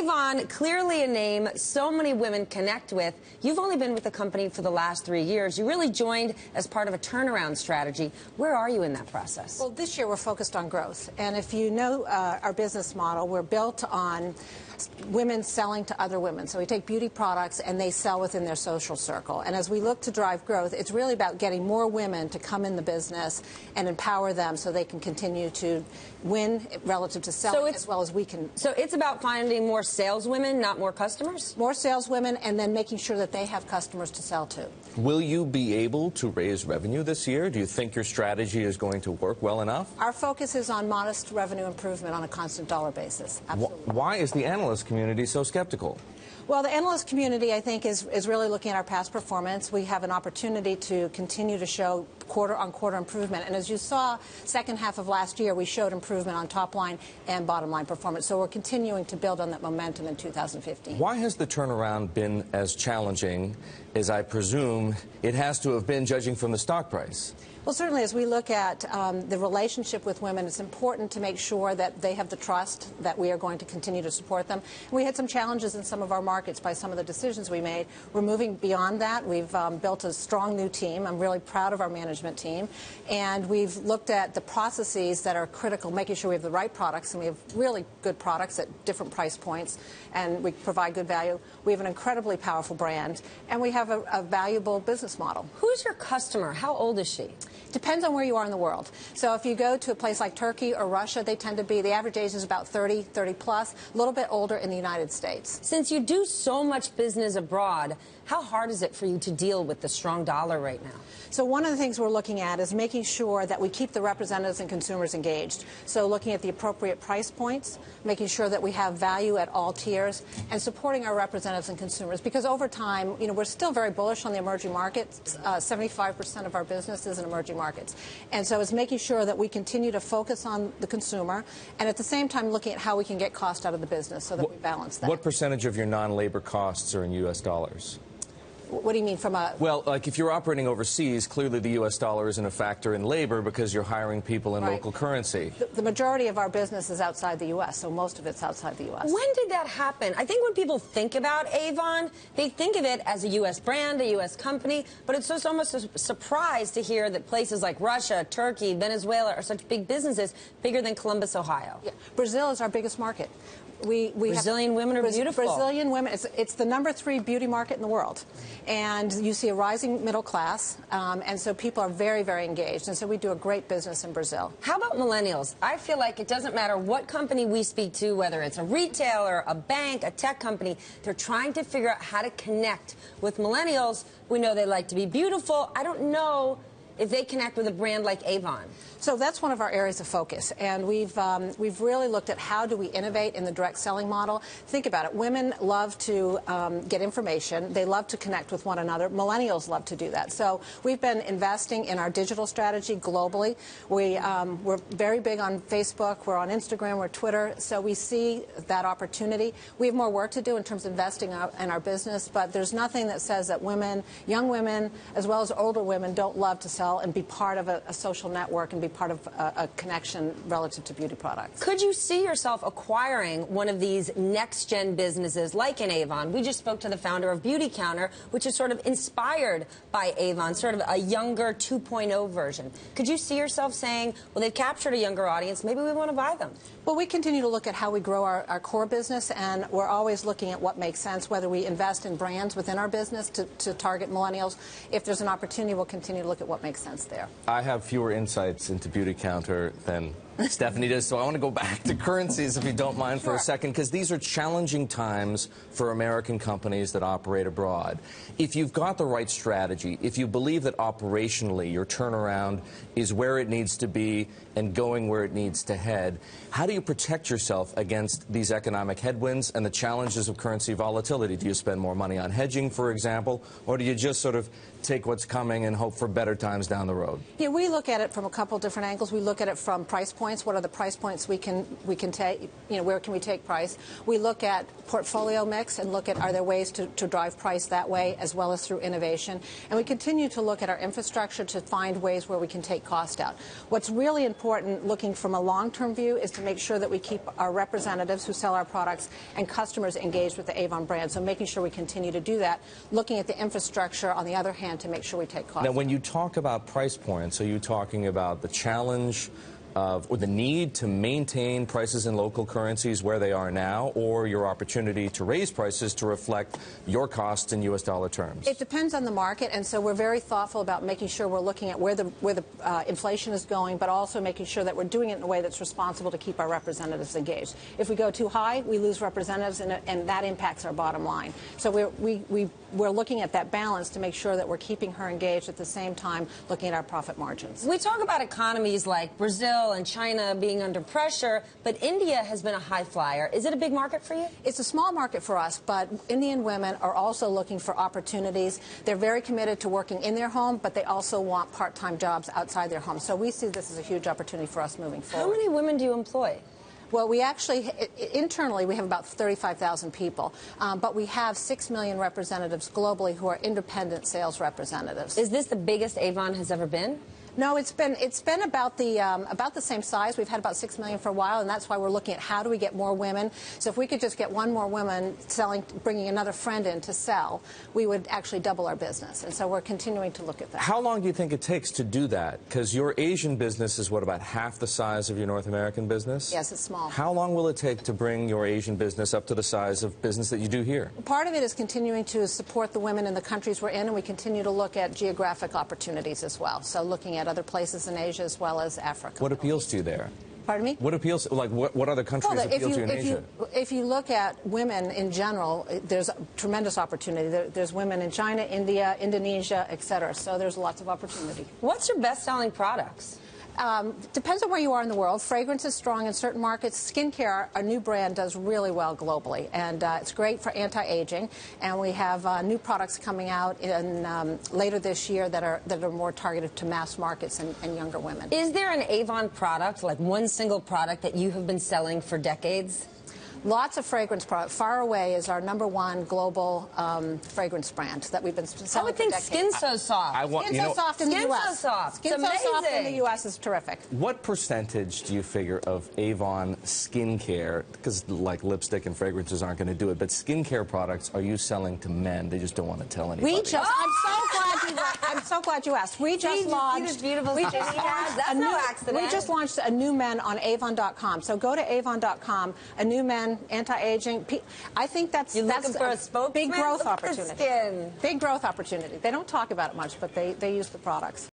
Avon, clearly a name so many women connect with. You've only been with the company for the last 3 years. You really joined as part of a turnaround strategy. Where are you in that process? Well, this year we're focused on growth. And if you know our business model, we're built on women selling to other women. So we take beauty products and they sell within their social circle. And as we look to drive growth, it's really about getting more women to come in the business and empower them so they can continue to win relative to selling as well as we can. So it's about finding more saleswomen, not more customers? More saleswomen, and then making sure that they have customers to sell to. Will you be able to raise revenue this year? Do you think your strategy is going to work well enough? Our focus is on modest revenue improvement on a constant dollar basis. Absolutely. Why is the analyst community so skeptical? Well, the analyst community, I think, is really looking at our past performance. We have an opportunity to continue to show quarter-on-quarter improvement. And as you saw, second half of last year, we showed improvement on top line and bottom line performance. So we're continuing to build on that momentum in 2015. Why has the turnaround been as challenging as I presume it has to have been, judging from the stock price? Well, certainly, as we look at the relationship with women, it's important to make sure that they have the trust that we are going to continue to support them. And we had some challenges in some of our markets by some of the decisions we made. We're moving beyond that. We've built a strong new team. I'm really proud of our management team. And we've looked at the processes that are critical, making sure we have the right products, and we have really good products at different price points, and we provide good value. We have an incredibly powerful brand, and we have a valuable business model. Who's your customer? How old is she? Depends on where you are in the world. So if you go to a place like Turkey or Russia, they tend to be, the average age is about 30 plus, a little bit older in the United States. Since you do so much business abroad, how hard is it for you to deal with the strong dollar right now? So one of the things we're looking at is making sure that we keep the representatives and consumers engaged. So looking at the appropriate price points, making sure that we have value at all tiers, and supporting our representatives and consumers. Because over time, you know, we're still very bullish on the emerging markets. 75% of our business is in emerging markets. And so it's making sure that we continue to focus on the consumer, and at the same time looking at how we can get cost out of the business so that we balance that. What percentage of your non-labor costs are in U.S. dollars? What do you mean from a... Well, like if you're operating overseas, clearly the U.S. dollar isn't a factor in labor because you're hiring people in local currency. The majority of our business is outside the U.S., so most of it's outside the U.S. When did that happen? I think when people think about Avon, they think of it as a U.S. brand, a U.S. company, but it's just almost a surprise to hear that places like Russia, Turkey, Venezuela are such big businesses, bigger than Columbus, Ohio. Yeah. Brazil is our biggest market. Brazilian women are beautiful. Brazilian women, it's the #3 beauty market in the world. And you see a rising middle class, and so people are very, very engaged. And so we do a great business in Brazil. How about millennials? I feel like it doesn't matter what company we speak to, whether it's a retailer, a bank, a tech company, they're trying to figure out how to connect with millennials. We know they like to be beautiful. I don't know if they connect with a brand like Avon. So that's one of our areas of focus, and we've really looked at how do we innovate in the direct selling model. Think about it. Women love to get information. They love to connect with one another. Millennials love to do that. So we've been investing in our digital strategy globally. We're very big on Facebook. We're on Instagram. We're Twitter. So we see that opportunity. We have more work to do in terms of investing in our business, but there's nothing that says that women, young women, as well as older women, don't love to sell and be part of a social network and be part of a connection relative to beauty products. Could you see yourself acquiring one of these next-gen businesses like an Avon? We just spoke to the founder of Beauty Counter, which is sort of inspired by Avon, sort of a younger 2.0 version. Could you see yourself saying, well, they've captured a younger audience, maybe we want to buy them? Well, we continue to look at how we grow our core business, and we're always looking at what makes sense, whether we invest in brands within our business to target millennials. If there's an opportunity, we'll continue to look at what makes sense there. I have fewer insights into Beauty Counter than Stephanie does, so I want to go back to currencies, if you don't mind, for a second, because these are challenging times for American companies that operate abroad. If you've got the right strategy, if you believe that operationally your turnaround is where it needs to be and going where it needs to head, how do you protect yourself against these economic headwinds and the challenges of currency volatility? Do you spend more money on hedging, for example, or do you just sort of take what's coming and hope for better times down the road? Yeah, we look at it from a couple different angles. We look at it from price point points. What are the price points we can take? Where can we take price? We look at portfolio mix and look at are there ways to drive price that way as well as through innovation. And we continue to look at our infrastructure to find ways where we can take cost out. What's really important, looking from a long-term view, is to make sure that we keep our representatives who sell our products and customers engaged with the Avon brand. So making sure we continue to do that. Looking at the infrastructure, on the other hand, to make sure we take cost out. Now, when you talk about price points, are you talking about the challenge of, or the need to maintain prices in local currencies where they are now, or your opportunity to raise prices to reflect your costs in U.S. dollar terms? It depends on the market, and so we're very thoughtful about making sure we're looking at where the inflation is going, but also making sure that we're doing it in a way that's responsible to keep our representatives engaged. If we go too high, we lose representatives, and that impacts our bottom line. So we're looking at that balance to make sure that we're keeping her engaged at the same time looking at our profit margins. We talk about economies like Brazil and China being under pressure, but India has been a high flyer. Is it a big market for you? It's a small market for us, but Indian women are also looking for opportunities. They're very committed to working in their home, but they also want part-time jobs outside their home. So we see this as a huge opportunity for us moving forward. How many women do you employ? Well, we actually, internally, we have about 35,000 people, but we have 6 million representatives globally who are independent sales representatives. Is this the biggest Avon has ever been? No, it's been about the same size. We've had about 6 million for a while, and that's why we're looking at how do we get more women. So if we could just get one more woman selling, bringing another friend in to sell, we would actually double our business. And so we're continuing to look at that. How long do you think it takes to do that? Because your Asian business is, what, about half the size of your North American business? Yes, it's small. How long will it take to bring your Asian business up to the size of business that you do here? Part of it is continuing to support the women in the countries we're in, and we continue to look at geographic opportunities as well. So looking at other places in Asia as well as Africa. What appeals to you there? Pardon me? What appeals, like, what other countries appeal to you in Asia? If you look at women in general, there's tremendous opportunity. There's women in China, India, Indonesia, etc. So there's lots of opportunity. What's your best-selling products? Depends on where you are in the world. Fragrance is strong in certain markets. Skincare, our new brand, does really well globally, and it's great for anti-aging. And we have new products coming out in later this year that are more targeted to mass markets and younger women. Is there an Avon product, like one single product, that you have been selling for decades? Lots of fragrance products. Far Away is our #1 global fragrance brand that we've been selling for decades. I would think Skin So Soft. Skin So Soft in the U.S. Skin So Soft. Skin So Soft in the U.S. is terrific. What percentage do you figure of Avon skincare, because like lipstick and fragrances aren't going to do it, but skincare products are you selling to men? They just don't want to tell anybody. I'm so glad you asked. We just launched. That's no accident. We just launched a new men on Avon.com. So go to Avon.com. A new men, anti-aging. I think that's a big growth opportunity. Big growth opportunity. They don't talk about it much, but they use the products.